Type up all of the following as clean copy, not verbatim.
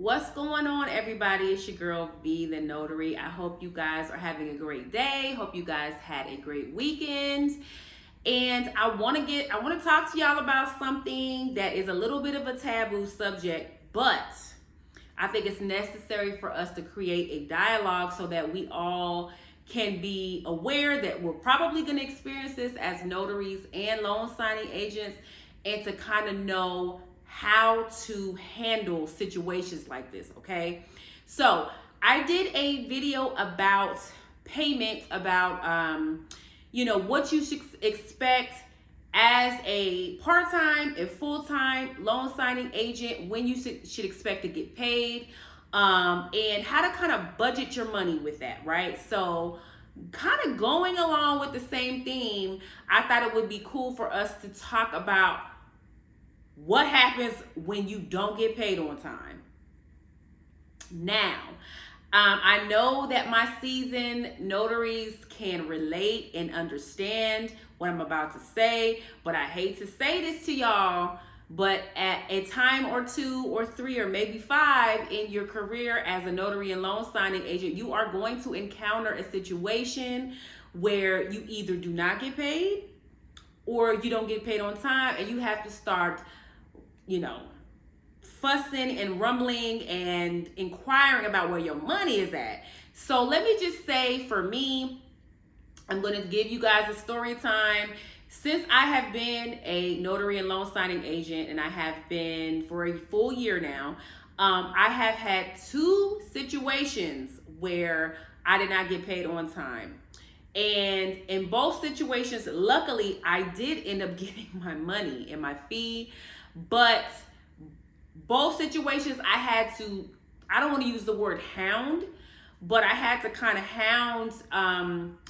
What's going on, everybody? It's your girl V, the Notary. I hope you guys are having a great day. Hope you guys had a great weekend. And I want to talk to y'all about something that is a little bit of a taboo subject, but I think it's necessary for us to create a dialogue so that we all can be aware that we're probably going to experience this as notaries and loan signing agents, and to kind of know how to handle situations like this, okay? So I did a video about payment, about what you should expect as a part-time and full-time loan signing agent, when you should expect to get paid, and how to kind of budget your money with that, right? So kind of going along with the same theme, I thought it would be cool for us to talk about what happens when you don't get paid on time. Now, I know that my seasoned notaries can relate and understand what I'm about to say, but I hate to say this to y'all, but at a time or two or three or maybe five in your career as a notary and loan signing agent, you are going to encounter a situation where you either do not get paid or you don't get paid on time, and you have to start fussing and rumbling and inquiring about where your money is at. So let me just say, for me, I'm going to give you guys a story time. Since I have been a notary and loan signing agent, and I have been for a full year now, I have had two situations where I did not get paid on time. And in both situations, luckily, I did end up getting my money and my fee. But both situations, I had to, I don't want to use the word hound, but I had to kind of hound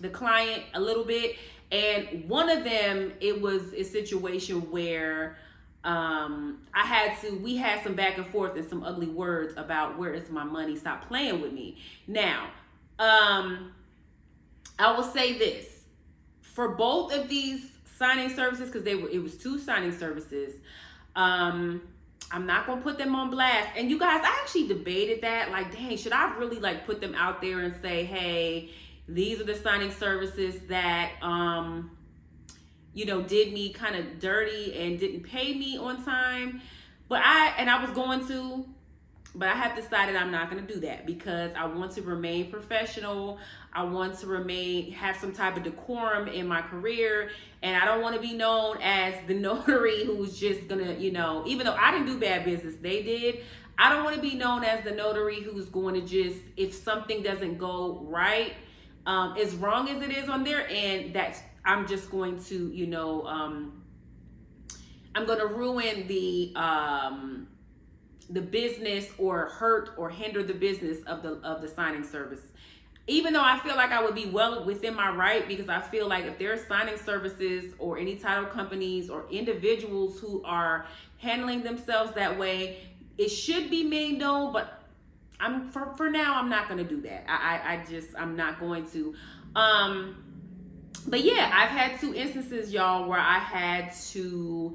the client a little bit. And one of them, it was a situation where we had some back and forth and some ugly words about, where is my money? Stop playing with me. Now, I will say this, for both of these signing services, because it was two signing services, I'm not gonna put them on blast. And you guys, I actually debated that, like, dang, should I really like put them out there and say, hey, these are the signing services that did me kind of dirty and didn't pay me on time. But I was going to, but I have decided I'm not going to do that, because I want to remain professional. I want to have some type of decorum in my career. And I don't want to be known as the notary who's just going to, even though I didn't do bad business, they did. I don't want to be known as the notary who's going to just, if something doesn't go right, as wrong as it is on their end, that I'm just going to, I'm going to ruin the business, or hurt or hinder the business of the signing service. Even though I feel like I would be well within my right, because I feel like if there are signing services or any title companies or individuals who are handling themselves that way, it should be made known. But for now, I'm not going to do that. I'm not going to. But yeah, I've had two instances, y'all, where I had to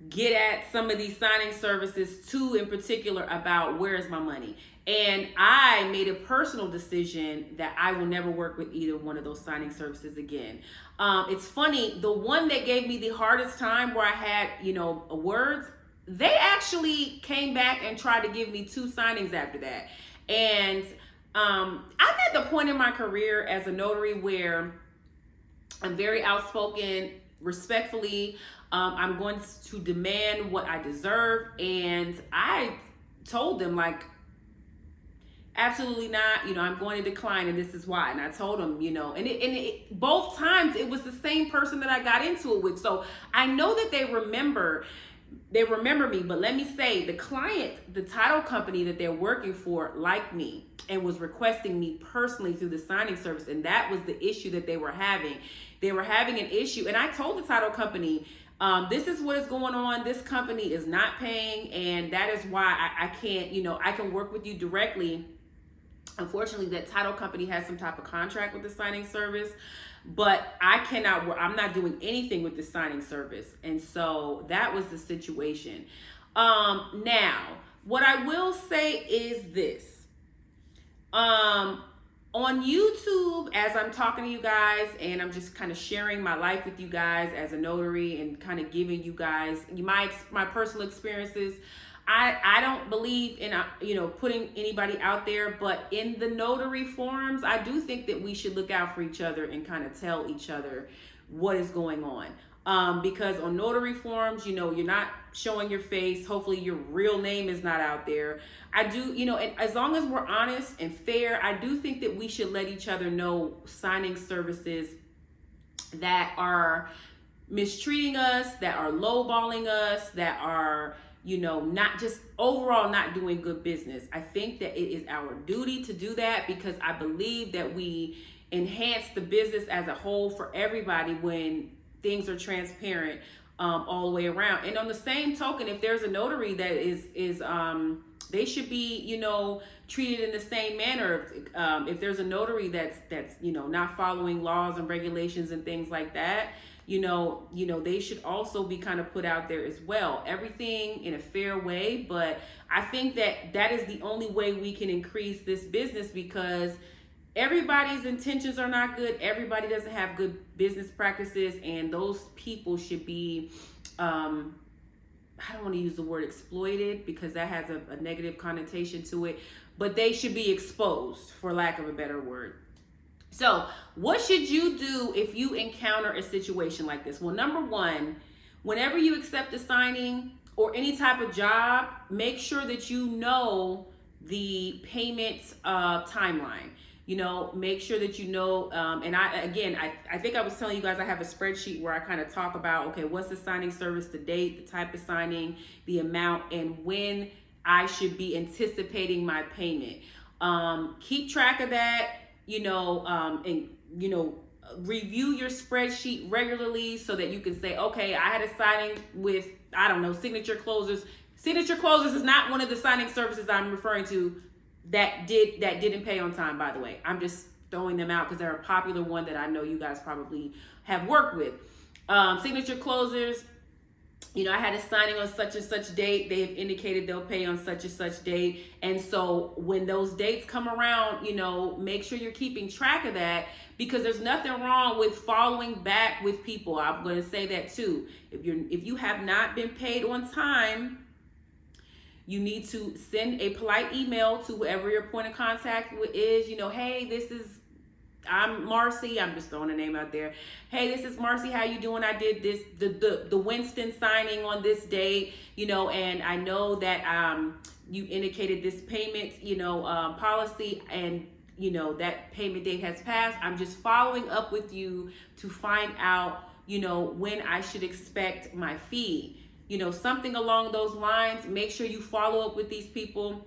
get at some of these signing services, two in particular, about where is my money. And I made a personal decision that I will never work with either one of those signing services again. It's funny, the one that gave me the hardest time, where I had, words, they actually came back and tried to give me two signings after that. And I'm at the point in my career as a notary where I'm very outspoken, respectfully. I'm going to demand what I deserve. And I told them, like, absolutely not, I'm going to decline, and this is why. And I told them, and both times it was the same person that I got into it with. So I know that they remember me. But let me say, the client, the title company that they're working for, liked me and was requesting me personally through the signing service. And that was the issue that they were having. They were having an issue. And I told the title company, this is what is going on. This company is not paying, and that is why I can't, I can work with you directly. Unfortunately, that title company has some type of contract with the signing service, but I'm not doing anything with the signing service. And so that was the situation. Now, What I will say is this. On YouTube, as I'm talking to you guys and I'm just kind of sharing my life with you guys as a notary and kind of giving you guys my personal experiences, I don't believe in putting anybody out there, but in the notary forums, I do think that we should look out for each other and kind of tell each other what is going on. Because on notary forums, you're not showing your face. Hopefully your real name is not out there. I do, and as long as we're honest and fair, I do think that we should let each other know signing services that are mistreating us, that are lowballing us, that are, not just overall not doing good business. I think that it is our duty to do that because I believe that we enhance the business as a whole for everybody when things are transparent all the way around. And on the same token, if there's a notary that is they should be, treated in the same manner. If there's a notary that's not following laws and regulations and things like that, they should also be kind of put out there as well. Everything in a fair way, but I think that is the only way we can increase this business because everybody's intentions are not good. Everybody doesn't have good business practices, and those people should be, I don't want to use the word exploited because that has a negative connotation to it, but they should be exposed, for lack of a better word. So what should you do if you encounter a situation like this? Well, number one, whenever you accept a signing or any type of job, make sure that you know the payment timeline. Make sure that and I think I was telling you guys I have a spreadsheet where I kind of talk about, okay, what's the signing service, the date, the type of signing, the amount, and when I should be anticipating my payment. Keep track of that, review your spreadsheet regularly so that you can say, okay, I had a signing with, I don't know, Signature Closers. Signature Closers is not one of the signing services I'm referring to that didn't pay on time, by the way. I'm just throwing them out because they're a popular one that I know you guys probably have worked with. Signature Closers, I had a signing on such and such date. They have indicated they'll pay on such and such date. And so when those dates come around, make sure you're keeping track of that because there's nothing wrong with following back with people. I'm going to say that too. If you have not been paid on time, you need to send a polite email to whoever your point of contact is. Hey, I'm Marcy. I'm just throwing a name out there. Hey, this is Marcy. How you doing? I did this, the Winston signing on this date, and I know that you indicated this payment, policy, and that payment date has passed. I'm just following up with you to find out, when I should expect my fee. Something along those lines. Make sure you follow up with these people.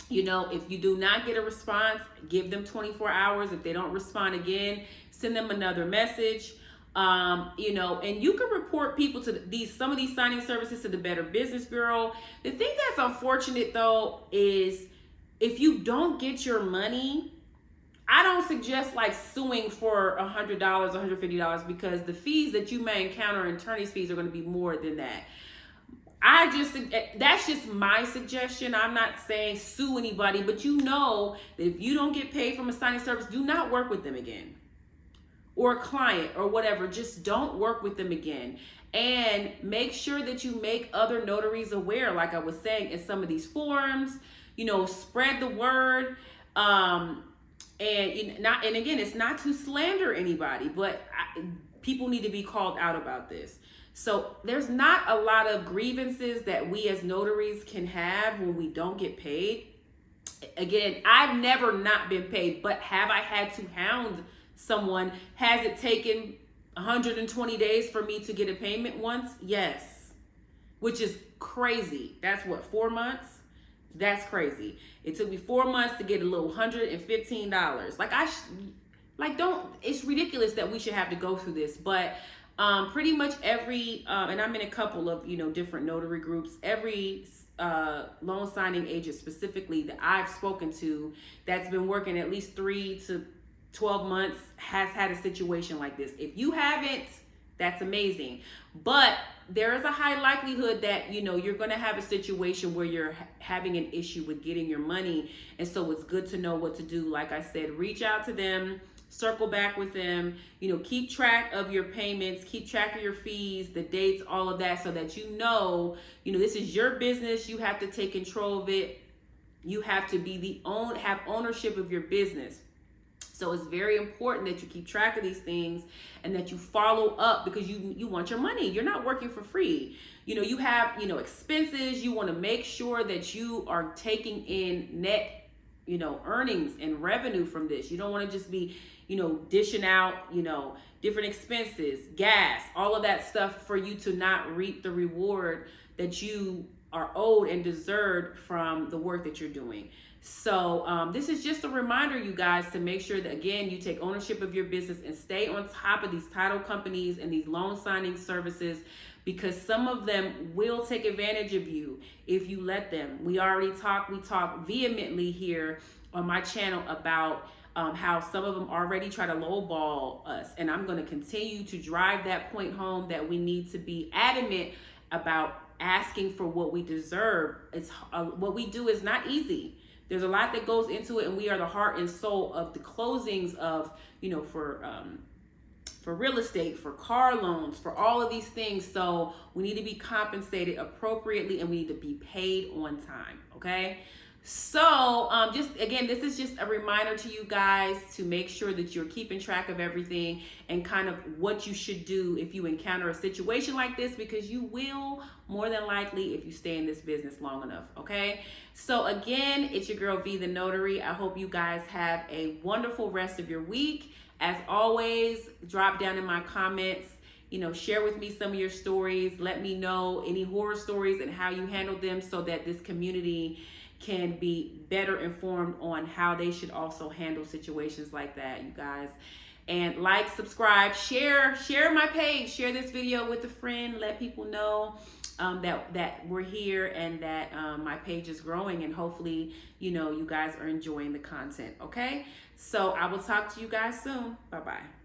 If you do not get a response, give them 24 hours. If they don't respond again, send them another message. And you can report people to some of these signing services to the Better Business Bureau. The thing that's unfortunate though is if you don't get your money, I don't suggest like suing for $100, $150 because the fees that you may encounter, attorney's fees, are going to be more than that. That's just my suggestion. I'm not saying sue anybody, but that if you don't get paid from a signing service, do not work with them again. Or a client or whatever, just don't work with them again. And make sure that you make other notaries aware, like I was saying, in some of these forums, spread the word. And again, it's not to slander anybody, but people need to be called out about this. So there's not a lot of grievances that we as notaries can have when we don't get paid. Again, I've never not been paid, but have I had to hound someone? Has it taken 120 days for me to get a payment once? Yes, which is crazy. That's what, 4 months? That's crazy. It took me 4 months to get a little $115. It's ridiculous that we should have to go through this, but pretty much every, and I'm in a couple of, different notary groups, every loan signing agent specifically that I've spoken to that's been working at least 3 to 12 months has had a situation like this. If you haven't, that's amazing. But there is a high likelihood that, you know, you're going to have a situation where you're having an issue with getting your money. And so it's good to know what to do. Like I said, reach out to them, circle back with them, you know, keep track of your payments, keep track of your fees, the dates, all of that, so that you know, this is your business. You have to take control of it. You have to be have ownership of your business. So it's very important that you keep track of these things and that you follow up, because you want your money. You're not working for free. You have, expenses. You want to make sure that you are taking in net, earnings and revenue from this. You don't want to just be, dishing out, different expenses, gas, all of that stuff for you to not reap the reward that you are owed and deserved from the work that you're doing. So this is just a reminder, you guys, to make sure that, again, you take ownership of your business and stay on top of these title companies and these loan signing services, because some of them will take advantage of you if you let them. We talk vehemently here on my channel about how some of them already try to lowball us. And I'm going to continue to drive that point home, that we need to be adamant about asking for what we deserve. It's what we do is not easy. There's a lot that goes into it, and we are the heart and soul of the closings of, for real estate, for car loans, for all of these things. So we need to be compensated appropriately, and we need to be paid on time. Okay. So just again, this is just a reminder to you guys to make sure that you're keeping track of everything and kind of what you should do if you encounter a situation like this, because you will more than likely if you stay in this business long enough. Okay. So again, it's your girl V the Notary. I hope you guys have a wonderful rest of your week. As always, drop down in my comments, share with me some of your stories. Let me know any horror stories and how you handled them, so that this community can be better informed on how they should also handle situations like that, you guys. And like, subscribe, share my page, share this video with a friend, let people know that we're here and that my page is growing, and hopefully, you guys are enjoying the content. Okay, so I will talk to you guys soon. Bye-bye.